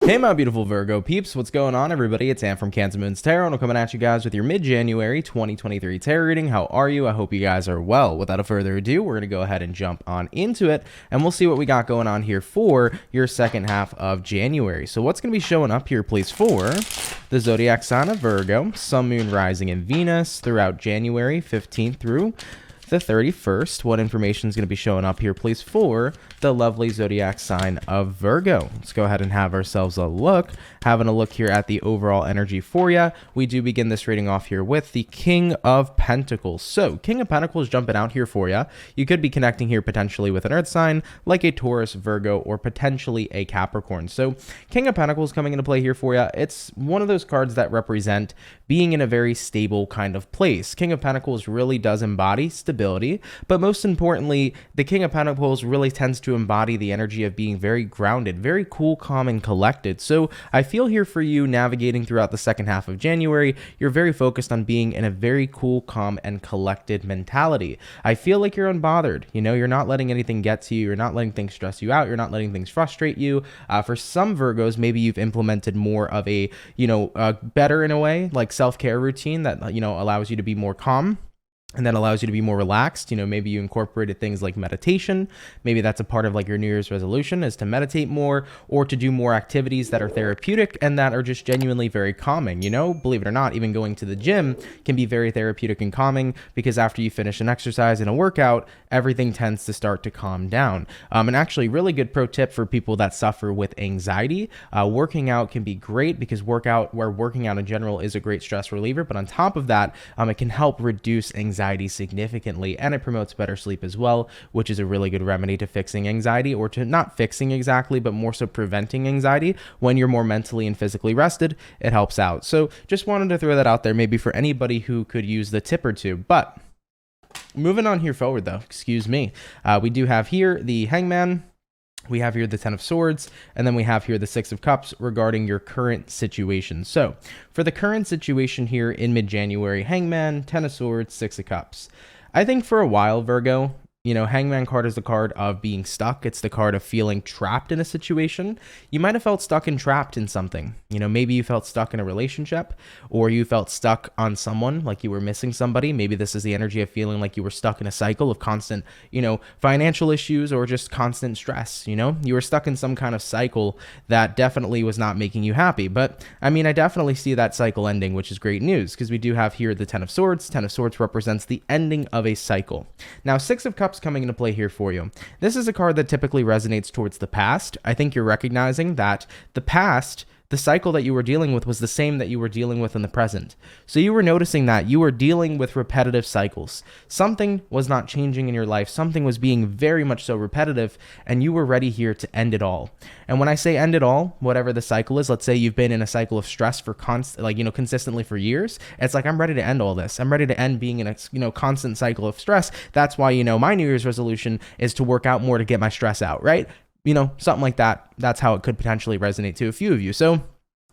Hey, my beautiful Virgo peeps. What's going on, everybody? It's Ann from CancerMoonsTarot, and I'm coming at you guys with your mid-January 2023 tarot reading. How are you? I hope you guys are well. Without further ado, we're going to go ahead and jump on into it, and we'll see what we got going on here for your second half of January. So what's going to be showing up here, please, for the zodiac sign of Virgo, Sun, Moon, Rising, and Venus throughout January 15th through the 31st. What information is going to be showing up here, please, for the lovely zodiac sign of Virgo? Let's go ahead and have ourselves a look. Having a look here at the overall energy for you. We do begin this reading off here with the King of Pentacles. So King of Pentacles jumping out here for you. You could be connecting here potentially with an earth sign like a Taurus, Virgo, or potentially a Capricorn. So King of Pentacles coming into play here for you. It's one of those cards that represent being in a very stable kind of place. King of Pentacles really does embody stability, but most importantly, the King of Pentacles really tends to embody the energy of being very grounded, very cool, calm, and collected. So I feel here for you navigating throughout the second half of January, you're very focused on being in a very cool, calm, and collected mentality. I feel like you're unbothered. You know, you're not letting anything get to you. You're not letting things stress you out. You're not letting things frustrate you. For some Virgos, maybe you've implemented more of a, better in a way, like self-care routine that, allows you to be more calm. And that allows you to be more relaxed. Maybe you incorporated things like meditation. Maybe that's a part of like your New Year's resolution is to meditate more or to do more activities that are therapeutic and that are just genuinely very calming. Believe it or not, even going to the gym can be very therapeutic and calming because after you finish an exercise and a workout, everything tends to start to calm down. And actually, really good pro tip for people that suffer with anxiety. Working out can be great because working out in general is a great stress reliever. But on top of that, it can help reduce anxiety significantly, and it promotes better sleep as well, which is a really good remedy to fixing anxiety, or to not fixing exactly, but more so preventing anxiety. When you're more mentally and physically rested, it helps out. So just wanted to throw that out there, maybe for anybody who could use the tip or two. But moving on here forward though, we do have here the Hangman. We have here the Ten of Swords, and then we have here the Six of Cups regarding your current situation. So for the current situation here in mid-January, Hangman, Ten of Swords, Six of Cups. I think for a while, Virgo, Hangman card is the card of being stuck. It's the card of feeling trapped in a situation. You might have felt stuck and trapped in something. Maybe you felt stuck in a relationship, or you felt stuck on someone, like you were missing somebody. Maybe this is the energy of feeling like you were stuck in a cycle of constant, financial issues or just constant stress. You were stuck in some kind of cycle that definitely was not making you happy. But I definitely see that cycle ending, which is great news because we do have here the Ten of Swords. Ten of Swords represents the ending of a cycle. Now, Six of Cups coming into play here for you. This is a card that typically resonates towards the past. I think you're recognizing that the past, the cycle that you were dealing with was the same that you were dealing with in the present. So you were noticing that you were dealing with repetitive cycles. Something was not changing in your life. Something was being very much so repetitive, and you were ready here to end it all. And when I say end it all, whatever the cycle is, let's say you've been in a cycle of stress for consistently for years. It's like, I'm ready to end all this. I'm ready to end being in a constant cycle of stress. That's why, my New Year's resolution is to work out more to get my stress out, right? Something like that. That's how it could potentially resonate to a few of you. So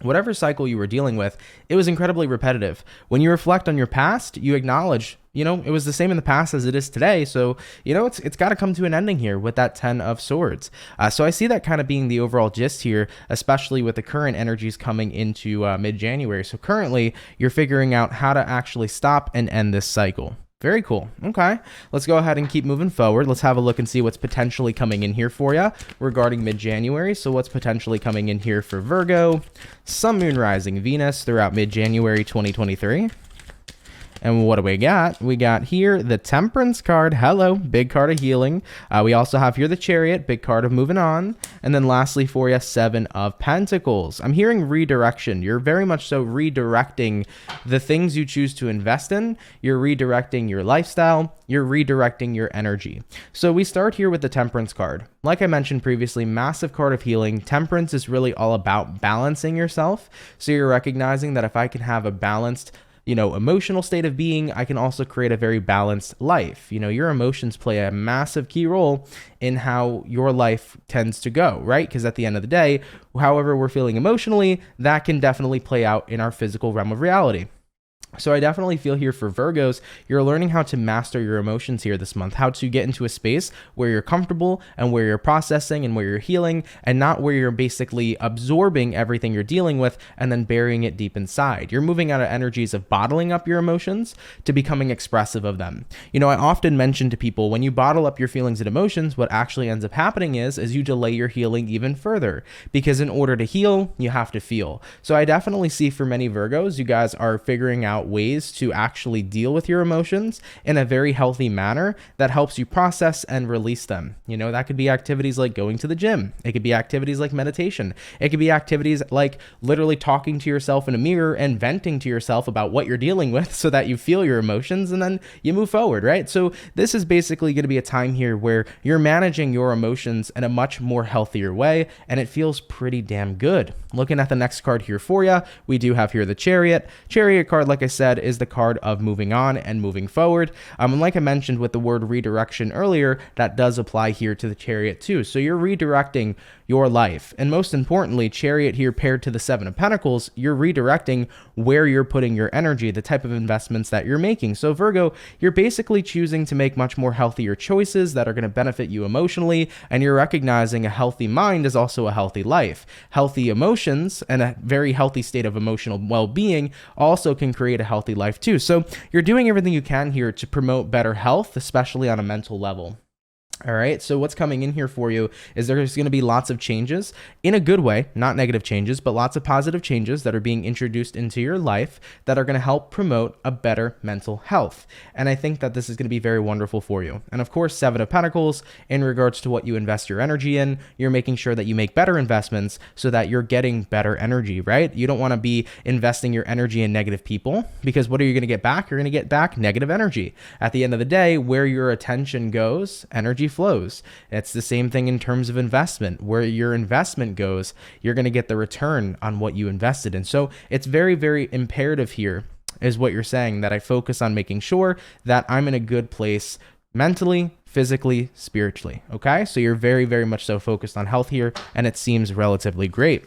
whatever cycle you were dealing with, it was incredibly repetitive. When you reflect on your past, you acknowledge, it was the same in the past as it is today. So, it's got to come to an ending here with that Ten of Swords. So I see that kind of being the overall gist here, especially with the current energies coming into mid-January. So currently, you're figuring out how to actually stop and end this cycle. Very cool. Okay, let's go ahead and keep moving forward. Let's have a look and see what's potentially coming in here for you regarding mid-January. So what's potentially coming in here for Virgo, Sun, Moon, Rising, Venus throughout mid-January 2023. And what do we got? We got here the Temperance card. Hello, big card of healing. We also have here the Chariot, big card of moving on. And then lastly for you, Seven of Pentacles. I'm hearing redirection. You're very much so redirecting the things you choose to invest in. You're redirecting your lifestyle. You're redirecting your energy. So we start here with the Temperance card. Like I mentioned previously, massive card of healing. Temperance is really all about balancing yourself. So you're recognizing that if I can have a balanced emotional state of being, I can also create a very balanced life. Your emotions play a massive key role in how your life tends to go, right? Because at the end of the day, however we're feeling emotionally, that can definitely play out in our physical realm of reality. So I definitely feel here for Virgos, you're learning how to master your emotions here this month, how to get into a space where you're comfortable and where you're processing and where you're healing, and not where you're basically absorbing everything you're dealing with and then burying it deep inside. You're moving out of energies of bottling up your emotions to becoming expressive of them. You know, I often mention to people, when you bottle up your feelings and emotions, what actually ends up happening is you delay your healing even further, because in order to heal, you have to feel. So I definitely see for many Virgos, you guys are figuring out ways to actually deal with your emotions in a very healthy manner that helps you process and release them. You know, that could be activities like going to the gym. It could be activities like meditation. It could be activities like literally talking to yourself in a mirror and venting to yourself about what you're dealing with so that you feel your emotions and then you move forward, right? So this is basically going to be a time here where you're managing your emotions in a much more healthier way, and it feels pretty damn good. Looking at the next card here for you, we do have here the Chariot. Chariot card, like I said, is the card of moving on and moving forward. And like I mentioned with the word redirection earlier, that does apply here to the Chariot too. So you're redirecting your life. And most importantly, Chariot here paired to the Seven of Pentacles, you're redirecting where you're putting your energy, the type of investments that you're making. So Virgo, you're basically choosing to make much more healthier choices that are going to benefit you emotionally, and you're recognizing a healthy mind is also a healthy life. Healthy emotions and a very healthy state of emotional well-being also can create a healthy life too. So you're doing everything you can here to promote better health, especially on a mental level. All right, so what's coming in here for you is there's going to be lots of changes in a good way, not negative changes, but lots of positive changes that are being introduced into your life that are going to help promote a better mental health. And I think that this is going to be very wonderful for you. And of course, Seven of Pentacles, in regards to what you invest your energy in, you're making sure that you make better investments so that you're getting better energy, right? You don't want to be investing your energy in negative people, because what are you going to get back? You're going to get back negative energy. At the end of the day, where your attention goes, energy flows. It's the same thing in terms of investment. Where your investment goes, you're going to get the return on what you invested in. So it's very, very imperative here, is what you're saying, that I focus on making sure that I'm in a good place mentally, physically, spiritually. Okay, so you're very, very much so focused on health here, and it seems relatively great.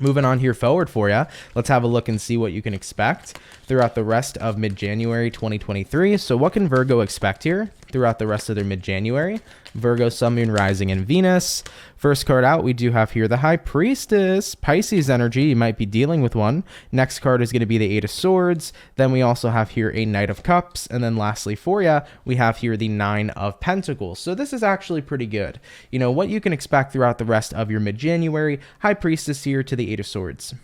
Moving on here forward for you, let's have a look and see what you can expect throughout the rest of mid-January 2023. So what can Virgo expect here throughout the rest of their mid-January? Virgo, Sun, Moon, Rising, and Venus. First card out, we do have here the High Priestess, Pisces energy. You might be dealing with one. Next card is going to be the Eight of Swords. Then we also have here a Knight of Cups. And then lastly for you, we have here the Nine of Pentacles. So this is actually pretty good. You know, what you can expect throughout the rest of your mid-January, High Priestess here to the Eight of Swords.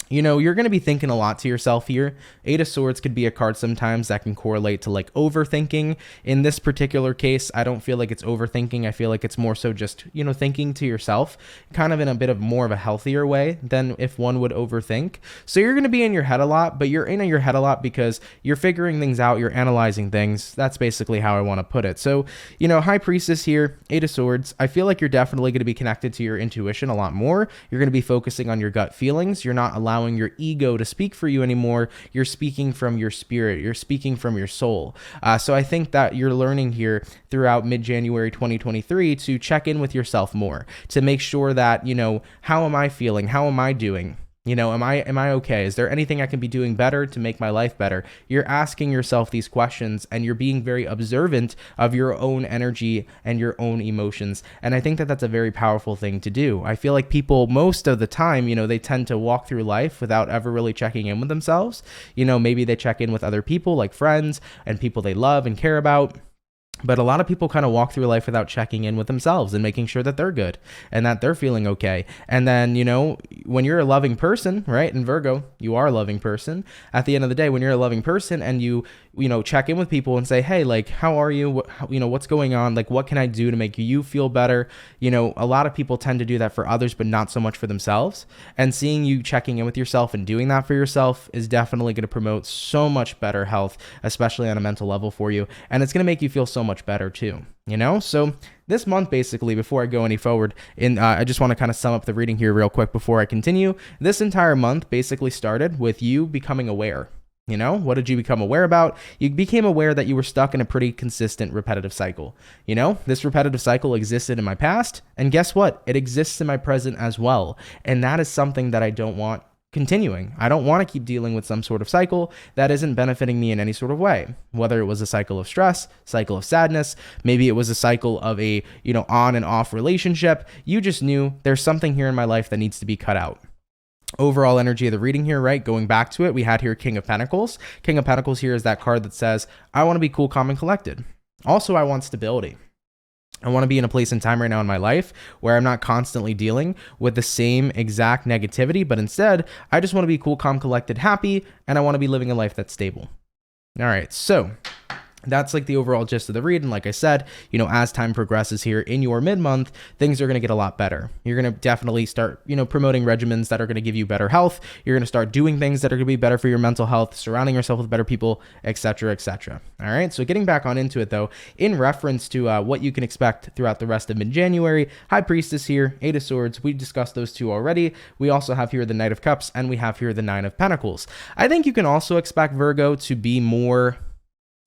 You know, you're going to be thinking a lot to yourself here. Eight of Swords could be a card sometimes that can correlate to like overthinking. In this particular case, I don't feel like it's overthinking. I feel like it's more so just, you know, thinking to yourself, kind of in a bit of more of a healthier way than if one would overthink. So you're going to be in your head a lot, but you're in your head a lot because you're figuring things out, you're analyzing things. That's basically how I want to put it. So, you know, High Priestess here, Eight of Swords, I feel like you're definitely going to be connected to your intuition a lot more. You're going to be focusing on your gut feelings. You're not allowing your ego to speak for you anymore. You're speaking from your spirit. You're speaking from your soul. So I think that you're learning here throughout mid-January 2023 to check in with yourself more, to make sure that, you know, how am I feeling? How am I doing? You know, am I okay? Is there anything I can be doing better to make my life better? You're asking yourself these questions, and you're being very observant of your own energy and your own emotions. And I think that that's a very powerful thing to do. I feel like people most of the time, you know, they tend to walk through life without ever really checking in with themselves. You know, maybe they check in with other people like friends and people they love and care about. But a lot of people kind of walk through life without checking in with themselves and making sure that they're good and that they're feeling okay. And then, you know, when you're a loving person, right? In Virgo, you are a loving person. At the end of the day, when you're a loving person and you know, check in with people and say, hey, like, how are you? You know, what's going on? Like, what can I do to make you feel better? You know, a lot of people tend to do that for others, but not so much for themselves. And seeing you checking in with yourself and doing that for yourself is definitely going to promote so much better health, especially on a mental level for you. And it's going to make you feel so much better too, you know? So this month, basically, before I go any forward, I just want to kind of sum up the reading here real quick before I continue. This entire month basically started with you becoming aware. You know, what did you become aware about? You became aware that you were stuck in a pretty consistent repetitive cycle. You know, this repetitive cycle existed in my past, and guess what? It exists in my present as well. And that is something that I don't want continuing. I don't want to keep dealing with some sort of cycle that isn't benefiting me in any sort of way. Whether it was a cycle of stress, cycle of sadness, maybe it was a cycle of a, on and off relationship. You just knew there's something here in my life that needs to be cut out. Overall energy of the reading here, right? Going back to it, we had here King of Pentacles. King of Pentacles here is that card that says, I want to be cool, calm, and collected. Also, I want stability. I want to be in a place and time right now in my life where I'm not constantly dealing with the same exact negativity, but instead, I just want to be cool, calm, collected, happy, and I want to be living a life that's stable. All right, so that's like the overall gist of the read. And like I said, as time progresses here in your mid-month, things are going to get a lot better. You're going to definitely start, promoting regimens that are going to give you better health. You're going to start doing things that are going to be better for your mental health, surrounding yourself with better people, etc., etc. All right. So getting back on into it though, in reference to what you can expect throughout the rest of mid-January, High Priestess here, Eight of Swords. We discussed those two already. We also have here the Knight of Cups, and we have here the Nine of Pentacles. I think you can also expect Virgo to be more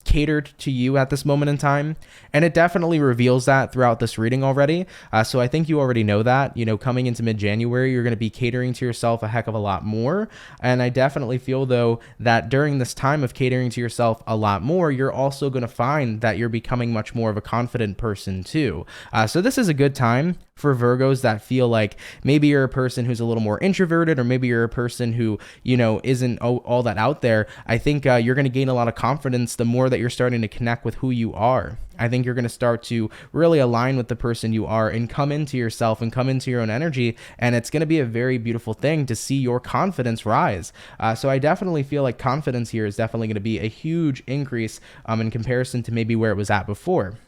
catered to you at this moment in time, and it definitely reveals that throughout this reading already. So I think you already know that, coming into mid-January, you're going to be catering to yourself a heck of a lot more. And I definitely feel though that during this time of catering to yourself a lot more, you're also going to find that you're becoming much more of a confident person too. So this is a good time for Virgos that feel like maybe you're a person who's a little more introverted, or maybe you're a person who, isn't all that out there. I think you're going to gain a lot of confidence the more that you're starting to connect with who you are. I think you're going to start to really align with the person you are and come into yourself and come into your own energy. And it's going to be a very beautiful thing to see your confidence rise. So I definitely feel like confidence here is definitely going to be a huge increase in comparison to maybe where it was at before.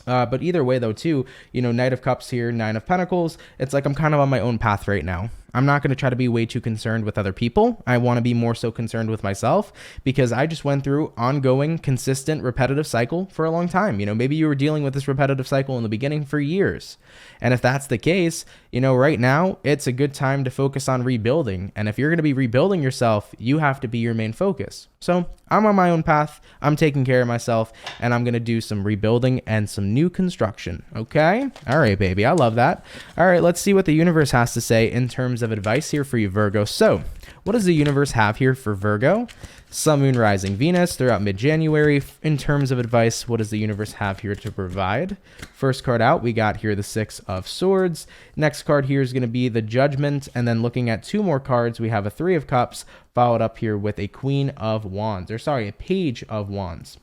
But either way though too, Knight of Cups here, Nine of Pentacles, it's like I'm kind of on my own path right now. I'm not going to try to be way too concerned with other people. I want to be more so concerned with myself, because I just went through ongoing, consistent, repetitive cycle for a long time. Maybe you were dealing with this repetitive cycle in the beginning for years. And if that's the case, right now it's a good time to focus on rebuilding. And if you're going to be rebuilding yourself, you have to be your main focus. So I'm on my own path. I'm taking care of myself, and I'm going to do some rebuilding and some new construction. Okay. All right, baby. I love that. All right. Let's see what the universe has to say in terms of advice here for you, Virgo. So what does the universe have here for Virgo? Sun, Moon, Rising, Venus throughout mid-January. In terms of advice, what does the universe have here to provide? First card out, we got here the Six of Swords. Next card here is going to be the Judgment. And then looking at two more cards, we have a Three of Cups followed up here with a Queen of Wands, a Page of Wands.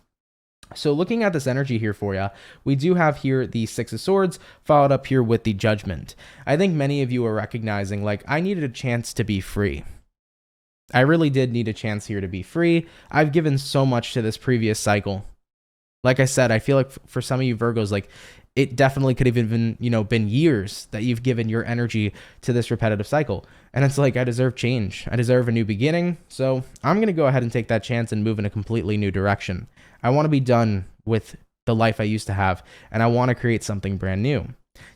So looking at this energy here for you, we do have here the Six of Swords followed up here with the Judgment. I think many of you are recognizing, like, I needed a chance to be free. I really did need a chance here to be free. I've given so much to this previous cycle. Like I said, I feel like for some of you Virgos, like, it definitely could have even been years that you've given your energy to this repetitive cycle. And it's like, I deserve change. I deserve a new beginning. So I'm going to go ahead and take that chance and move in a completely new direction. I want to be done with the life I used to have, and I want to create something brand new.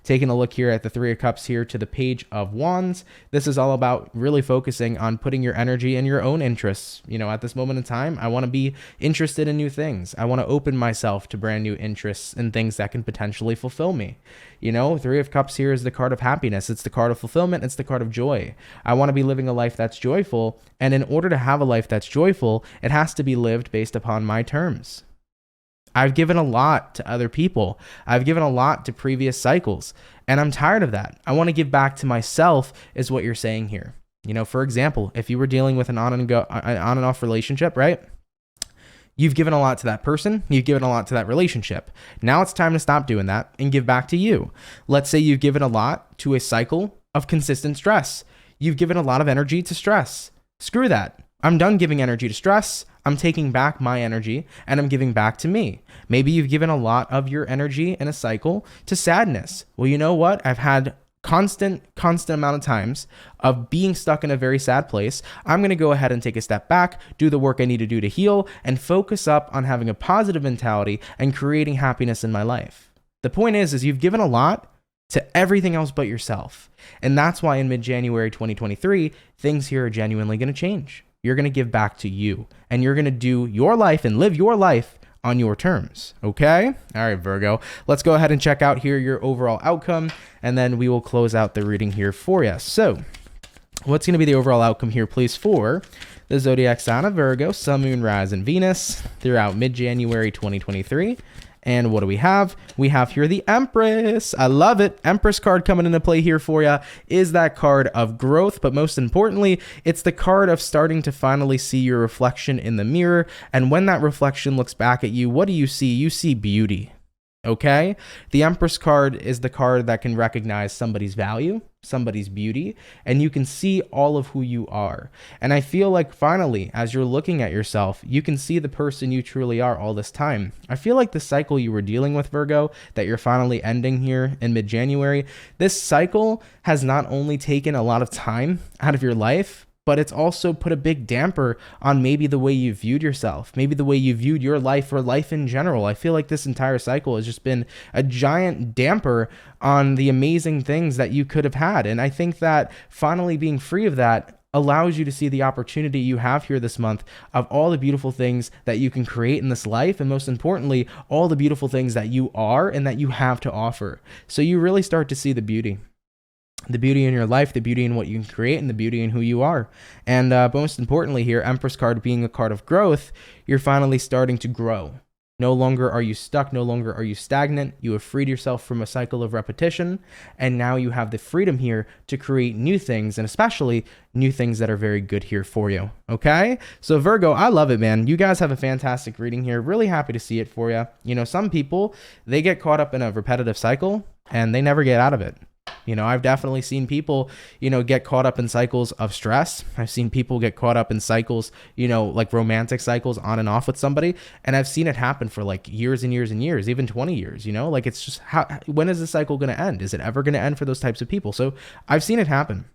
Taking a look here at the Three of Cups here to the Page of Wands, this is all about really focusing on putting your energy in your own interests. At this moment in time, I want to be interested in new things. I want to open myself to brand new interests and things that can potentially fulfill me. Three of Cups here is the card of happiness. It's the card of fulfillment. It's the card of joy. I want to be living a life that's joyful. And in order to have a life that's joyful, it has to be lived based upon my terms. I've given a lot to other people. I've given a lot to previous cycles, and I'm tired of that. I want to give back to myself is what you're saying here. For example, if you were dealing with an on and off relationship, right? You've given a lot to that person. You've given a lot to that relationship. Now it's time to stop doing that and give back to you. Let's say you've given a lot to a cycle of consistent stress. You've given a lot of energy to stress. Screw that. I'm done giving energy to stress. I'm taking back my energy and I'm giving back to me. Maybe you've given a lot of your energy in a cycle to sadness. Well, you know what? I've had constant amount of times of being stuck in a very sad place. I'm going to go ahead and take a step back, do the work I need to do to heal, and focus up on having a positive mentality and creating happiness in my life. The point is you've given a lot to everything else but yourself. And that's why in mid-January 2023, things here are genuinely going to change. You're going to give back to you, and you're going to do your life and live your life on your terms. Okay? All right, Virgo. Let's go ahead and check out here your overall outcome, and then we will close out the reading here for you. So What's going to be the overall outcome here, please, for the zodiac sign of Virgo, Sun, Moon, Rise, and Venus throughout mid-January 2023? And what do we have? We have here the Empress. I love it. Empress card coming into play here for you is that card of growth, but most importantly, it's the card of starting to finally see your reflection in the mirror. And when that reflection looks back at you, what do you see? You see beauty. Okay? The Empress card is the card that can recognize somebody's value, somebody's beauty, and you can see all of who you are. And I feel like finally, as you're looking at yourself, you can see the person you truly are all this time. I feel like the cycle you were dealing with, Virgo, that you're finally ending here in mid-January, this cycle has not only taken a lot of time out of your life, but it's also put a big damper on maybe the way you viewed yourself, maybe the way you viewed your life or life in general. I feel like this entire cycle has just been a giant damper on the amazing things that you could have had. And I think that finally being free of that allows you to see the opportunity you have here this month of all the beautiful things that you can create in this life, and most importantly, all the beautiful things that you are and that you have to offer. So you really start to see the beauty in your life, the beauty in what you can create, and the beauty in who you are. And most importantly here, Empress card being a card of growth, you're finally starting to grow. No longer are you stuck, no longer are you stagnant. You have freed yourself from a cycle of repetition, and now you have the freedom here to create new things, and especially new things that are very good here for you. Okay? So Virgo, I love it, man. You guys have a fantastic reading here. Really happy to see it for you. You know, some people, they get caught up in a repetitive cycle and they never get out of it. You know, I've definitely seen people, you know, get caught up in cycles of stress. I've seen people get caught up in cycles, you know, like romantic cycles on and off with somebody. And I've seen it happen for like years and years and years, even 20 years, you know, like it's just when is the cycle going to end? Is it ever going to end for those types of people? So I've seen it happen,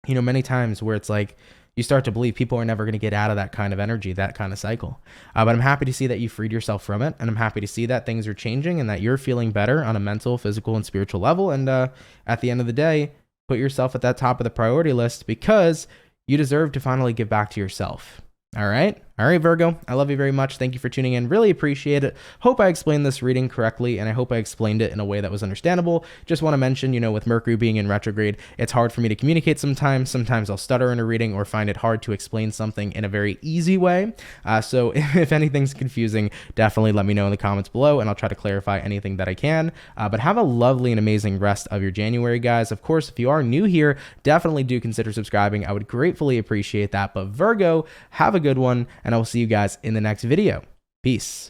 you know, many times where it's like, you start to believe people are never going to get out of that kind of energy, that kind of cycle. But I'm happy to see that you freed yourself from it. And I'm happy to see that things are changing and that you're feeling better on a mental, physical, and spiritual level. And at the end of the day, put yourself at that top of the priority list because you deserve to finally give back to yourself. All right. All right, Virgo, I love you very much. Thank you for tuning in. Really appreciate it. Hope I explained this reading correctly, and I hope I explained it in a way that was understandable. Just want to mention, you know, with Mercury being in retrograde, it's hard for me to communicate sometimes. Sometimes I'll stutter in a reading or find it hard to explain something in a very easy way. So if anything's confusing, definitely let me know in the comments below, and I'll try to clarify anything that I can. But have a lovely and amazing rest of your January, guys. Of course, if you are new here, definitely do consider subscribing. I would gratefully appreciate that. But Virgo, have a good one, and I will see you guys in the next video. Peace.